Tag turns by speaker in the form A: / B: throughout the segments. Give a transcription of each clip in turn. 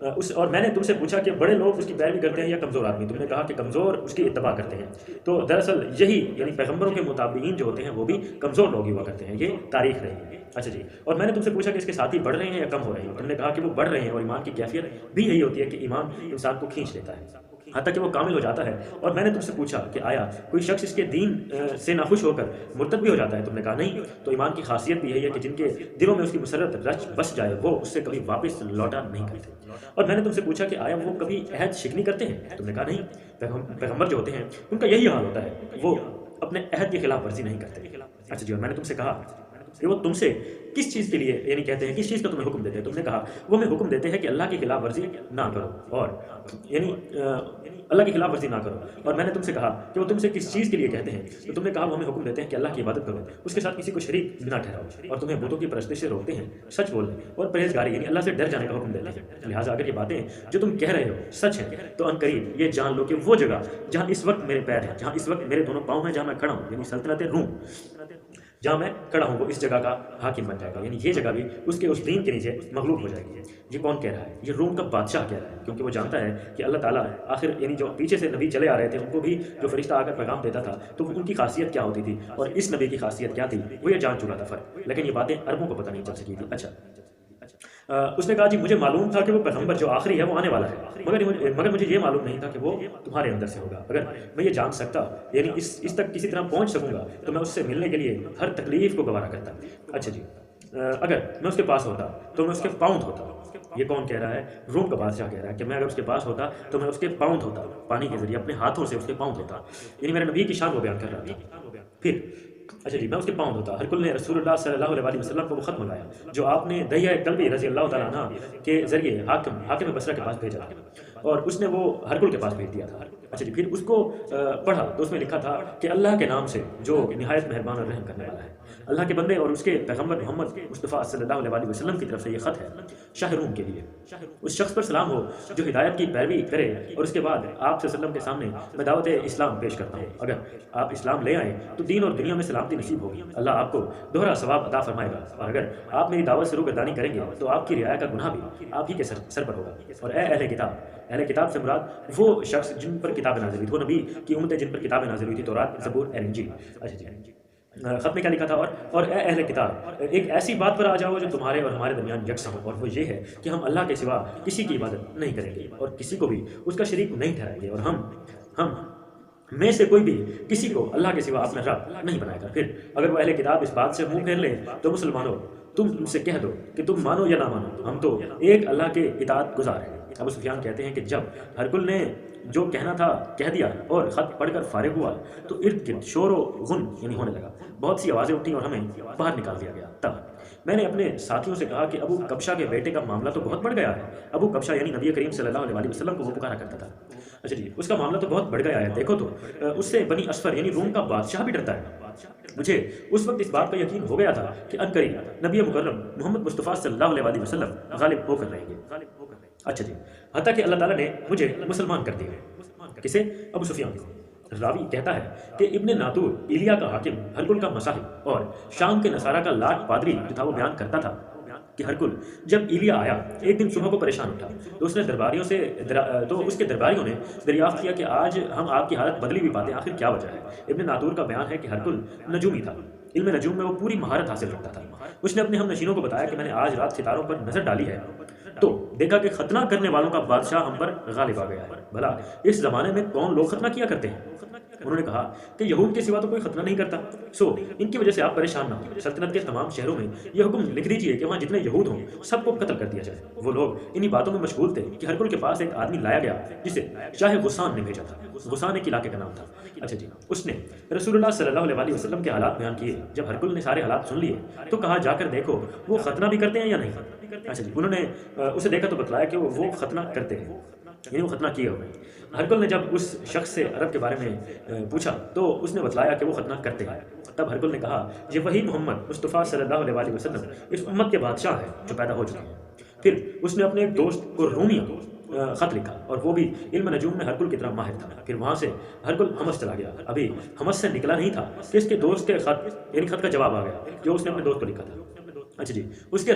A: اور میں نے تم سے پوچھا کہ بڑے لوگ اس کی پیروی کرتے ہیں یا کمزور آدمی؟ تم نے کہا کہ کمزور اس کی اتباع کرتے ہیں۔ تو دراصل یہی یعنی پیغمبروں کے متابعین جو ہوتے ہیں وہ بھی کمزور لوگ ہی ہوا کرتے ہیں، یہ تاریخ رہی ہے۔ اچھا جی، اور میں نے تم سے پوچھا کہ اس کے ساتھی بڑھ رہے ہیں یا کم ہو رہے ہیں؟ تم نے کہا کہ وہ بڑھ رہے ہیں، اور ایمان کی کیفیت بھی یہی ہوتی ہے کہ ایمان انسان کو کھینچ لیتا ہے حتیٰ کہ وہ کامل ہو جاتا ہے۔ اور میں نے تم سے پوچھا کہ آیا کوئی شخص اس کے دین سے ناخوش ہو کر مرتد بھی ہو جاتا ہے؟ تم نے کہا نہیں۔ تو ایمان کی خاصیت بھی یہی ہے کہ جن کے دلوں میں اس کی مسرت رچ بس جائے وہ اس سے کبھی واپس لوٹا نہیں کرتے۔ اور میں نے تم سے پوچھا کہ آیا وہ کبھی عہد شکنی کرتے ہیں؟ تم نے کہا نہیں۔ پیغمبر جو ہوتے ہیں ان کا یہی حال ہوتا ہے، وہ اپنے عہد کی خلاف ورزی نہیں کرتے۔ اچھا جی، اور میں نے تم سے کہا کہ وہ تم سے کس چیز کے لیے یعنی کہتے ہیں، کس چیز کا تمہیں حکم دیتے ہیں؟ تم نے کہا وہ ہمیں حکم دیتے ہیں کہ اللہ کی خلاف ورزی نہ کرو، اور یعنی اللہ کی خلاف ورزی نہ کرو۔ اور میں نے تم سے کہا کہ وہ تم سے کس چیز کے لیے کہتے ہیں؟ تو تم نے کہا وہ ہمیں حکم دیتے ہیں کہ اللہ کی عبادت کرو، اس کے ساتھ کسی کو شریک نہ ٹھہراؤ، اور تمہیں بتوں کی پرستش سے روکتے ہیں سچ بولنے اور پرہیزگاری یعنی اللہ سے ڈر جانے کا حکم دیتے ہیں۔ لہٰذا اگر یہ باتیں جو تم کہہ رہے ہو سچ ہیں تو ان قریب یہ جان لو کہ وہ جگہ جہاں اس وقت میرے پیر ہیں، جہاں اس وقت میرے دونوں پاؤں ہیں، جہاں میں کھڑا ہوں یعنی سلطنت روم، جہاں میں کھڑا ہوں وہ اس جگہ کا حاکم بن جائے گا، یعنی یہ جگہ بھی اس کے اس دین کے نیچے مغلوب ہو جائے گی۔ یہ کون کہہ رہا ہے؟ یہ روم کا بادشاہ کہہ رہا ہے، کیونکہ وہ جانتا ہے کہ اللہ تعالیٰ آخر یعنی جو پیچھے سے نبی چلے آ رہے تھے ان کو بھی جو فرشتہ آ کر پیغام دیتا تھا تو ان کی خاصیت کیا ہوتی تھی اور اس نبی کی خاصیت کیا تھی وہ یہ جان چکا تھا فرق، لیکن یہ باتیں عربوں کو پتہ نہیں چل سکی تھی۔ اچھا، اس نے کہا جی مجھے معلوم تھا کہ وہ پیغمبر جو آخری ہے وہ آنے والا ہے، مگر مجھے یہ معلوم نہیں تھا کہ وہ تمہارے اندر سے ہوگا۔ اگر میں یہ جان سکتا یعنی اس تک کسی طرح پہنچ سکوں گا تو میں اس سے ملنے کے لیے ہر تکلیف کو گوارا کرتا۔ اچھا جی، اگر میں اس کے پاس ہوتا تو میں اس کے پاؤں دھوتا۔ یہ کون کہہ رہا ہے؟ روم کا بادشاہ کہہ رہا ہے کہ میں اگر اس کے پاس ہوتا تو میں اس کے پاؤں دھوتا، پانی کے ذریعے اپنے ہاتھوں سے اس کے پاؤں دھوتا، یعنی میرے نبی کی شان وہ بیان کر رہا تھا۔ پھر اچھا جی، میں اس کے پاؤں دھوتا۔ ہرقل نے رسول اللہ صلی اللہ علیہ وسلم کو وہ خط منگایا جو آپ نے دہیہ کلبی رضی اللہ تعالیٰ عنہ کے ذریعے حاکم بصرہ کے پاس بھیجا اور اس نے وہ ہرقل کے پاس بھیج دیا تھا۔ اچھا جی، پھر اس کو پڑھا تو اس میں لکھا تھا کہ اللہ کے نام سے جو نہایت مہربان اور رحم کرنے والا ہے، اللہ کے بندے اور اس کے پیغمبر محمد مصطفیٰ صلی اللہ علیہ وسلم کی طرف سے یہ خط ہے شاہ روم کے لیے۔ اس شخص پر سلام ہو جو ہدایت کی پیروی کرے، اور اس کے بعد آپ صلی اللہ علیہ وسلم کے سامنے میں دعوت اسلام پیش کرتا ہوں۔ اگر آپ اسلام لے آئیں تو دین اور دنیا میں سلامتی نصیب ہوگی، اللہ آپ کو دوہرا ثواب عطا فرمائے گا، اور اگر آپ میری دعوت سے روگردانی کریں گے تو آپ کی رعایا کا گناہ بھی آپ ہی کے سر پر ہوگا۔ اور اے اہل کتاب سے مراد وہ شخص جن پر کتاب نازل ہوئی تھی، وہ نبی کی امتیں جن پر کتابیں نازل ہوئی تھی، تورات، زبور، انجیل۔ اچھا جی، خط میں کیا لکھا تھا؟ اور اے اہل کتاب، ایک ایسی بات پر آ جاؤ جو تمہارے اور ہمارے درمیان یکساں ہو، اور وہ یہ ہے کہ ہم اللہ کے سوا کسی کی عبادت نہیں کریں گے اور کسی کو بھی اس کا شریک نہیں ٹھہرائیں گے، اور ہم میں سے کوئی بھی کسی کو اللہ کے سوا اپنا رب نہیں بنائے گا۔ پھر اگر وہ اہل کتاب اس بات سے منہ پھیر لیں تو مسلمانوں تم ان سے کہہ دو کہ تم مانو یا نہ مانو، ہم تو ایک اللہ کے اطاعت گزار ہیں۔ ابو سفیان کہتے ہیں کہ جب ہرقل نے جو کہنا تھا کہہ دیا اور خط پڑھ کر فارغ ہوا تو ارد گرد شور و غن یعنی ہونے لگا، بہت سی آوازیں اٹھیں اور ہمیں باہر نکال دیا گیا۔ تب میں نے اپنے ساتھیوں سے کہا کہ ابو کبشہ کے بیٹے کا معاملہ تو بہت بڑھ گیا ہے۔ ابو کبشہ یعنی نبی کریم صلی اللہ علیہ وسلم کو وہ پکارا کرتا تھا۔ اچھا جی، اس کا معاملہ تو بہت بڑھ گیا ہے، دیکھو تو اس سے بنی اسفر یعنی روم کا بادشاہ بھی ڈرتا ہے۔ مجھے اس وقت اس بات کا یقین ہو گیا تھا کہ عنقریب نبی مکرم محمد مصطفیٰ صلی اللہ علیہ وسلم غالب ہو کر رہیں گے۔ اچھا جی، حتیٰ کہ اللہ تعالیٰ نے مجھے مسلمان کر دیا۔ کسے؟ ابو سفیان کو۔ راوی کہتا ہے کہ ابن ناطور ایلیا کا حاکم ہرقل کا مصاحب اور شام کے نصارہ کا لاٹ پادری جو تھا وہ بیان کرتا تھا کہ ہرقل جب ایلیا آیا ایک دن صبح کو پریشان اٹھا تو اس کے درباریوں نے دریافت کیا کہ آج ہم آپ کی حالت بدلی بھی پاتے ہیں، آخر کیا وجہ ہے؟ ابن ناطور کا بیان ہے کہ ہرقل نجومی تھا، علم نجوم میں وہ پوری مہارت حاصل رکھتا تھا۔ اس نے اپنے ہم نشینوں کو بتایا کہ میں نے آج رات ستاروں پر نظر ڈالی ہے تو دیکھا کہ ختنہ کرنے والوں کا بادشاہ ہم پر غالب آ گیا ہے۔ بھلا اس زمانے میں کون لوگ ختنہ کیا کرتے ہیں؟ انہوں نے کہا کہ یہود کے سوا تو کوئی ختنہ نہیں کرتا، سو ان کی وجہ سے آپ پریشان نہ ہوں۔ سلطنت کے تمام شہروں میں یہ حکم لکھ دیجیے کہ وہاں جتنے یہود ہوں سب کو قتل کر دیا جائے۔ وہ لوگ انہی باتوں میں مشغول تھے کہ ہرقل کے پاس ایک آدمی لایا گیا جسے شاہ غسان نے بھیجا تھا۔ غسان ایک علاقے کا نام تھا۔ اچھا جی، اس نے رسول اللہ صلی اللہ علیہ وسلم کے حالات بیان کیے۔ جب ہرقل نے سارے حالات سن لیے تو کہا جا کر دیکھو وہ ختنہ بھی کرتے ہیں یا نہیں۔ اچھا جی، انہوں نے اسے دیکھا تو بتلایا کہ وہ ختنہ کرتے ہیں، یعنی وہ ختنہ کیے ہوئے۔ ہرقل نے جب اس شخص سے عرب کے بارے میں پوچھا تو اس نے بتلایا کہ وہ ختنہ کرتے ہیں۔ تب ہرقل نے کہا یہ وہی محمد مصطفیٰ صلی اللہ علیہ وسلم اس امت کے بادشاہ ہیں جو پیدا ہو چکے ہیں۔ پھر اس نے اپنے ایک دوست کو رومی خط لکھا اور وہ بھی علم نجوم میں ہرقل کی طرح ماہر تھا۔ پھر وہاں سے ہرقل حمص چلا گیا، ابھی حمص سے نکلا نہیں تھا کہ اس کے دوست کے خط یعنی خط کا جواب آ گیا جو اس نے اپنے دوست کو لکھا تھا۔ اچھا جی، اس کی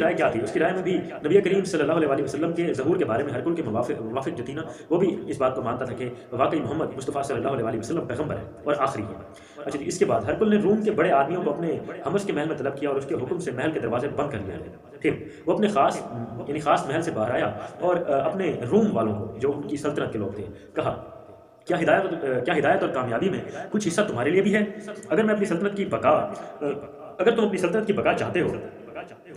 A: رائے کیا تھی؟ اس کی رائے میں بھی نبی کریم صلی اللہ علیہ وسلم کے ظہور کے بارے میں ہرکل کے موافق جو تھی نا، وہ بھی اس بات کو مانتا تھا کہ واقعی محمد مصطفیٰ صلی اللہ علیہ وسلم پیغمبر ہے اور آخری ہے۔ اچھا جی، اس کے بعد ہرکل نے روم کے بڑے آدمیوں کو اپنے حمس کے محل میں طلب کیا اور اس کے حکم سے محل کے دروازے بند کر لیا گئے۔ پھر وہ اپنے خاص محل سے باہر آیا اور اپنے روم والوں کو، جو ان کی سلطنت کے لوگ تھے، کہا کیا ہدایت اور کامیابی میں کچھ حصہ تمہارے لیے بھی ہے؟ اگر میں اپنی سلطنت کی بقا اگر تم اپنی سلطنت کی بقا چاہتے ہو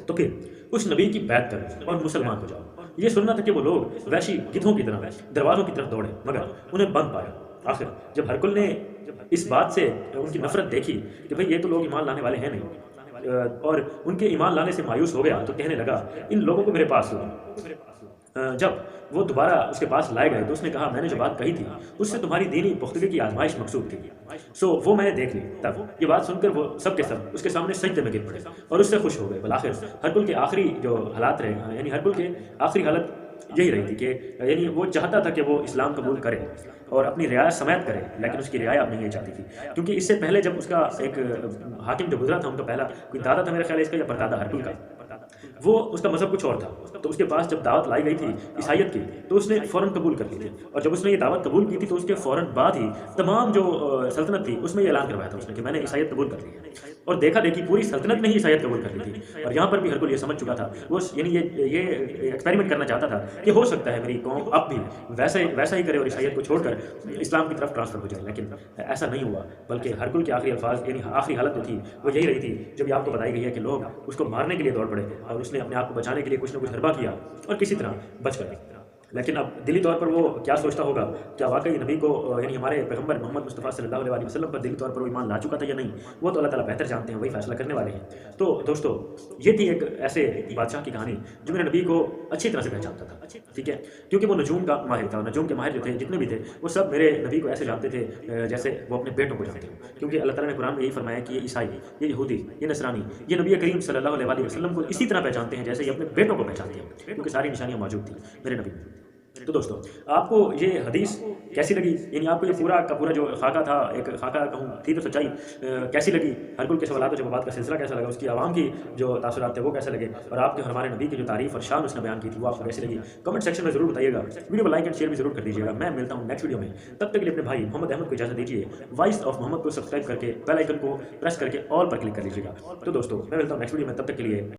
A: تو پھر اس نبی کی بیعت کرو اور مسلمان ہو جاؤ۔ یہ سننا تھا کہ وہ لوگ وحشی گدھوں کی طرح دروازوں کی طرف دوڑے، مگر انہیں بند پایا۔ آخر جب ہرکل نے اس بات سے ان کی نفرت دیکھی کہ بھئی یہ تو لوگ ایمان لانے والے ہیں نہیں، اور ان کے ایمان لانے سے مایوس ہو گیا، تو کہنے لگا ان لوگوں کو میرے پاس لاؤ۔ جب وہ دوبارہ اس کے پاس لائے گئے تو اس نے کہا میں نے جو بات کہی تھی اس سے تمہاری دینی پختگی کی آزمائش مقصود تھی، سو وہ میں نے دیکھ لی۔ تب یہ بات سن کر وہ سب کے سب اس کے سامنے سجدے میں گر پڑے اور اس سے خوش ہو گئے۔ بالآخر ہرکل کے آخری جو حالات رہے، یعنی ہرکل کے آخری حالت یہی رہی تھی کہ یعنی وہ چاہتا تھا کہ وہ اسلام قبول کرے اور اپنی رعایا سمیت کرے، لیکن اس کی رعایا نہیں چاہتی تھی، کیونکہ اس سے پہلے جب اس کا ایک حاکم جو گزرا تھا، ان کا پہلا کوئی دادا تھا میرے خیال ہے اس کا، یا پردادا ہرکل کا، وہ اس کا مذہب کچھ اور تھا، تو اس کے پاس جب دعوت لائی گئی تھی عیسائیت کی تو اس نے فوراً قبول کر لی تھی، اور جب اس نے یہ دعوت قبول کی تھی تو اس کے فوراً بعد ہی تمام جو سلطنت تھی اس میں یہ اعلان کروایا تھا اس نے کہ میں نے عیسائیت قبول کر لی ہے، اور دیکھا دیکھی پوری سلطنت نے ہی عیسائیت قبول کر لی تھی۔ اور یہاں پر بھی ہرکل یہ سمجھ چکا تھا، وہ یعنی یہ ایکسپیریمنٹ کرنا چاہتا تھا کہ ہو سکتا ہے میری قوم اب بھی ویسا ہی کرے اور عیسائیت کو چھوڑ کر اسلام کی طرف ٹرانسفر ہو جائے، لیکن ایسا نہیں ہوا، بلکہ ہرکل کے آخری الفاظ یعنی آخری حالت جو تھی وہ یہی رہی تھی جب یہ آپ کو بتائی گئی ہے کہ لوگ اس کو مارنے کے لیے دوڑ پڑے اور اس نے اپنے آپ کو بچانے کے لیے کچھ نہ کچھ حربہ کیا اور کسی طرح بچ گئے۔ لیکن اب دلی طور پر وہ کیا سوچتا ہوگا، کیا واقعی نبی کو یعنی ہمارے پیغمبر محمد مصطفیٰ صلی اللہ علیہ وسلم پر دلی طور پر وہ ایمان لا چکا تھا یا نہیں، وہ تو اللہ تعالیٰ بہتر جانتے ہیں، وہی فیصلہ کرنے والے ہیں۔ تو دوستو، یہ تھی ایک ایسے بادشاہ کی کہانی جو میرے نبی کو اچھی طرح سے پہچانتا تھا، ٹھیک ہے، کیونکہ وہ نجوم کا ماہر تھا، اور نجوم کے ماہر جو تھے جتنے بھی تھے وہ سب میرے نبی کو ایسے جانتے تھے جیسے وہ اپنے بیٹوں کو جانتے ہیں، کیونکہ اللہ تعالیٰ نے قرآن میں یہی فرمایا کہ یہ عیسائی، یہ یہودی، یہ نصرانی، یہ نبی کریم صلی اللہ علیہ وسلم کو اسی طرح پہچانتے ہیں جیسے یہ اپنے بیٹوں کو پہچانتے ہیں، کیونکہ ساری نشانیاں موجود تھیں میرے نبی میں۔ تو دوستو، آپ کو یہ حدیث کیسی لگی؟ یعنی آپ کو یہ پورا کا پورا جو خاکہ تھا، ایک خاکہ کہوں تھی تو سچائی، کیسی لگی؟ ہرکل کے سوالات و جوابات کا سلسلہ کیسا لگا؟ اس کی عوام کی جو تاثرات تھے وہ کیسے لگے؟ اور آپ کے ہمارے نبی کی جو تعریف اور شان اس نے بیان کی تھی وہ آپ کو کیسی لگی؟ کمنٹ سیکشن میں ضرور بتائیے گا، ویڈیو کو لائک اینڈ شیئر بھی ضرور کر دیجیے گا۔ میں ملتا ہوں نیکسٹ ویڈیو میں، تب تک کے لیے اپنے بھائی محمد احمد کو اجازت دیجیے۔ وائس آف محمد کو سبسکرائب کر کے بیل آئکن کو پریس کر کے آل پر کلک کر لیجیے گا۔ تو دوستو، میں ملتا ہوں نیکسٹ ویڈیو میں، تب تک کے لیے